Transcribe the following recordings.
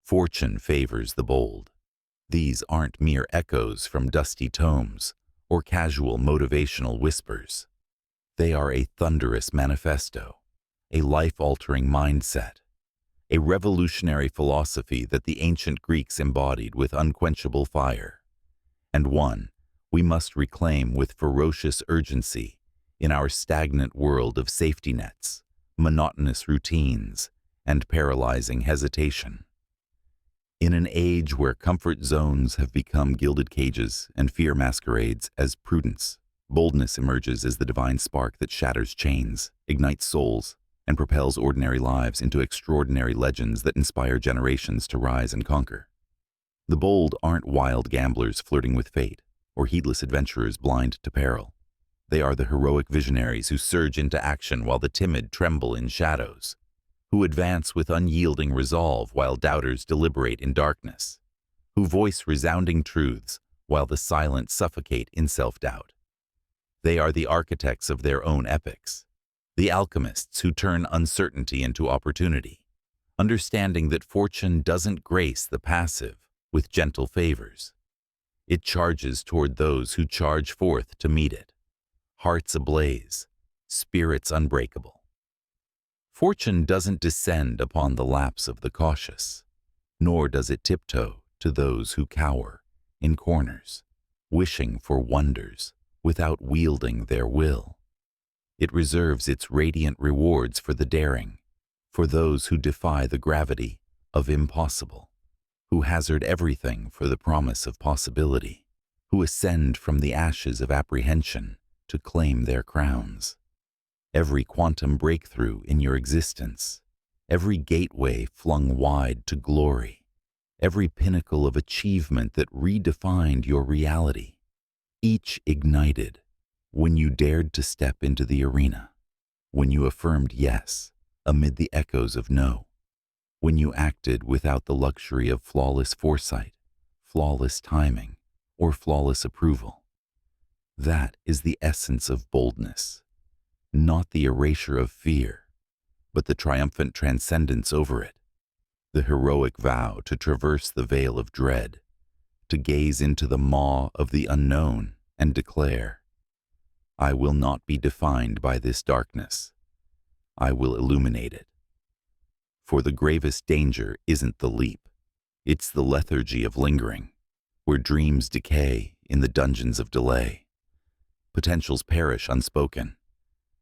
Fortune favors the bold. These aren't mere echoes from dusty tomes or casual motivational whispers. They are a thunderous manifesto, a life-altering mindset, a revolutionary philosophy that the ancient Greeks embodied with unquenchable fire, and one we must reclaim with ferocious urgency in our stagnant world of safety nets, monotonous routines, and paralyzing hesitation. In an age where comfort zones have become gilded cages and fear masquerades as prudence, boldness emerges as the divine spark that shatters chains, ignites souls, and propels ordinary lives into extraordinary legends that inspire generations to rise and conquer. The bold aren't wild gamblers flirting with fate or heedless adventurers blind to peril. They are the heroic visionaries who surge into action while the timid tremble in shadows, who advance with unyielding resolve while doubters deliberate in darkness, who voice resounding truths while the silent suffocate in self-doubt. They are the architects of their own epics, the alchemists who turn uncertainty into opportunity, understanding that fortune doesn't grace the passive with gentle favors. It charges toward those who charge forth to meet it, hearts ablaze, spirits unbreakable. Fortune doesn't descend upon the laps of the cautious, nor does it tiptoe to those who cower in corners, wishing for wonders without wielding their will. It reserves its radiant rewards for the daring, for those who defy the gravity of impossible, who hazard everything for the promise of possibility, who ascend from the ashes of apprehension to claim their crowns. Every quantum breakthrough in your existence, every gateway flung wide to glory, every pinnacle of achievement that redefined your reality, each ignited when you dared to step into the arena, when you affirmed yes amid the echoes of no, when you acted without the luxury of flawless foresight, flawless timing, or flawless approval. That is the essence of boldness, not the erasure of fear, but the triumphant transcendence over it, the heroic vow to traverse the veil of dread, to gaze into the maw of the unknown and declare, I will not be defined by this darkness. I will illuminate it. For the gravest danger isn't the leap. It's the lethargy of lingering, where dreams decay in the dungeons of delay, potentials perish unspoken,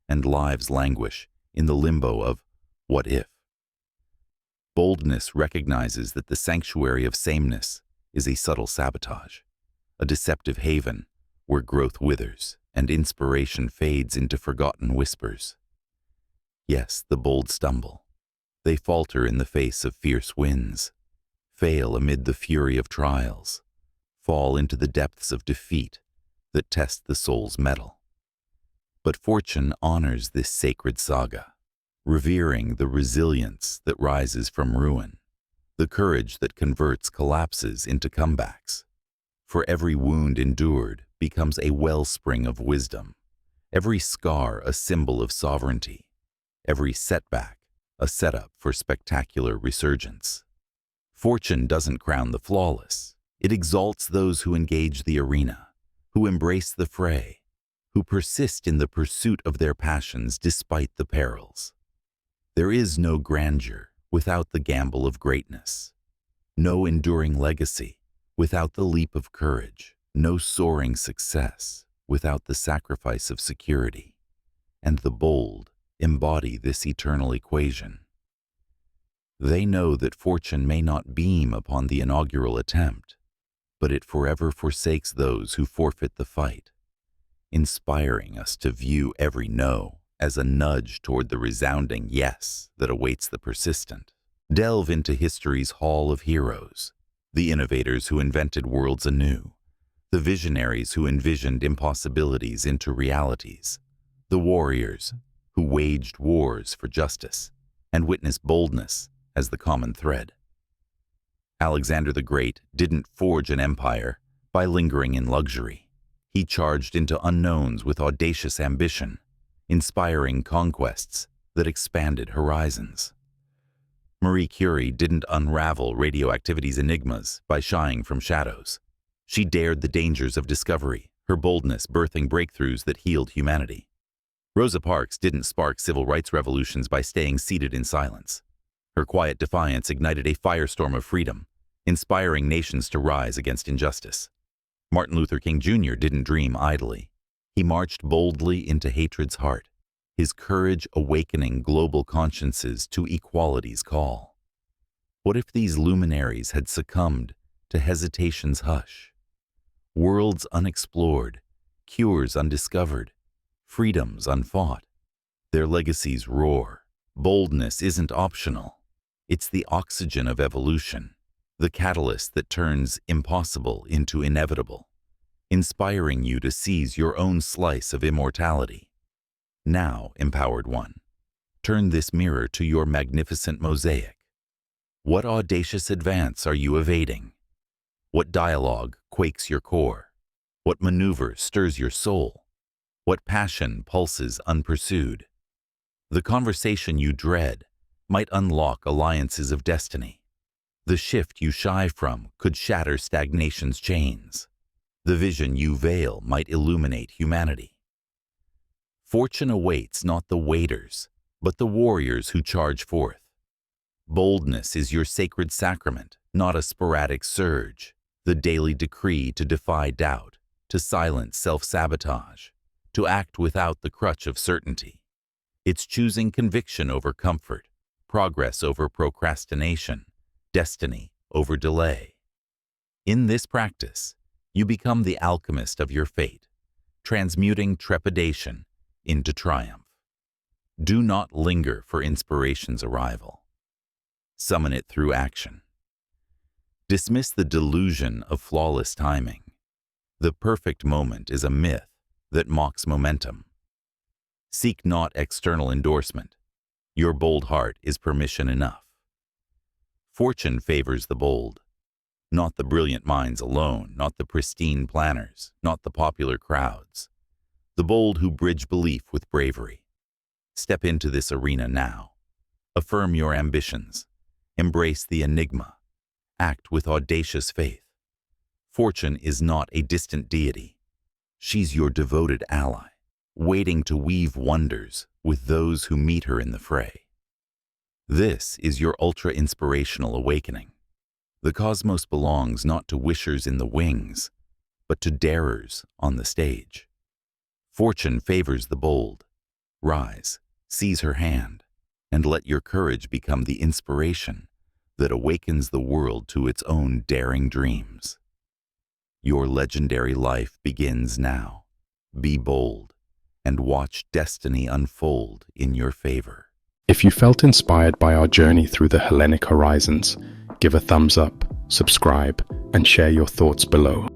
and lives languish in the limbo of what if. Boldness recognizes that the sanctuary of sameness is a subtle sabotage, a deceptive haven where growth withers and inspiration fades into forgotten whispers. Yes, the bold stumble. They falter in the face of fierce winds, fail amid the fury of trials, fall into the depths of defeat that test the soul's mettle. But fortune honors this sacred saga, revering the resilience that rises from ruin, the courage that converts collapses into comebacks. For every wound endured becomes a wellspring of wisdom, every scar a symbol of sovereignty, every setback a setup for spectacular resurgence. Fortune doesn't crown the flawless. It exalts those who engage the arena, who embrace the fray, who persist in the pursuit of their passions despite the perils. There is no grandeur without the gamble of greatness, no enduring legacy without the leap of courage, no soaring success without the sacrifice of security, and the bold embody this eternal equation. They know that fortune may not beam upon the inaugural attempt, but it forever forsakes those who forfeit the fight, inspiring us to view every no as a nudge toward the resounding yes that awaits the persistent. Delve into history's hall of heroes, the innovators who invented worlds anew, the visionaries who envisioned impossibilities into realities, the warriors who waged wars for justice and witnessed boldness as the common thread. Alexander the Great didn't forge an empire by lingering in luxury. He charged into unknowns with audacious ambition, inspiring conquests that expanded horizons. Marie Curie didn't unravel radioactivity's enigmas by shying from shadows. She dared the dangers of discovery, her boldness birthing breakthroughs that healed humanity. Rosa Parks didn't spark civil rights revolutions by staying seated in silence. Her quiet defiance ignited a firestorm of freedom, inspiring nations to rise against injustice. Martin Luther King Jr. didn't dream idly. He marched boldly into hatred's heart, his courage awakening global consciences to equality's call. What if these luminaries had succumbed to hesitation's hush? Worlds unexplored, cures undiscovered, freedoms unfought. Their legacies roar. Boldness isn't optional. It's the oxygen of evolution, the catalyst that turns impossible into inevitable, inspiring you to seize your own slice of immortality. Now, empowered one, turn this mirror to your magnificent mosaic. What audacious advance are you evading? What dialogue quakes your core? What maneuver stirs your soul? What passion pulses unpursued? The conversation you dread might unlock alliances of destiny. The shift you shy from could shatter stagnation's chains. The vision you veil might illuminate humanity. Fortune awaits not the waiters, but the warriors who charge forth. Boldness is your sacred sacrament, not a sporadic surge, the daily decree to defy doubt, to silence self-sabotage, to act without the crutch of certainty. It's choosing conviction over comfort, progress over procrastination, destiny over delay. In this practice, you become the alchemist of your fate, transmuting trepidation into triumph. Do not linger for inspiration's arrival. Summon it through action. Dismiss the delusion of flawless timing. The perfect moment is a myth that mocks momentum. Seek not external endorsement. Your bold heart is permission enough. Fortune favors the bold, not the brilliant minds alone, not the pristine planners, not the popular crowds. The bold who bridge belief with bravery. Step into this arena now. Affirm your ambitions. Embrace the enigma. Act with audacious faith. Fortune is not a distant deity. She's your devoted ally, waiting to weave wonders with those who meet her in the fray. This is your ultra-inspirational awakening. The cosmos belongs not to wishers in the wings, but to darers on the stage. Fortune favors the bold. Rise, seize her hand, and let your courage become the inspiration that awakens the world to its own daring dreams. Your legendary life begins now. Be bold, and watch destiny unfold in your favor. If you felt inspired by our journey through the Hellenic horizons, give a thumbs up, subscribe, and share your thoughts below.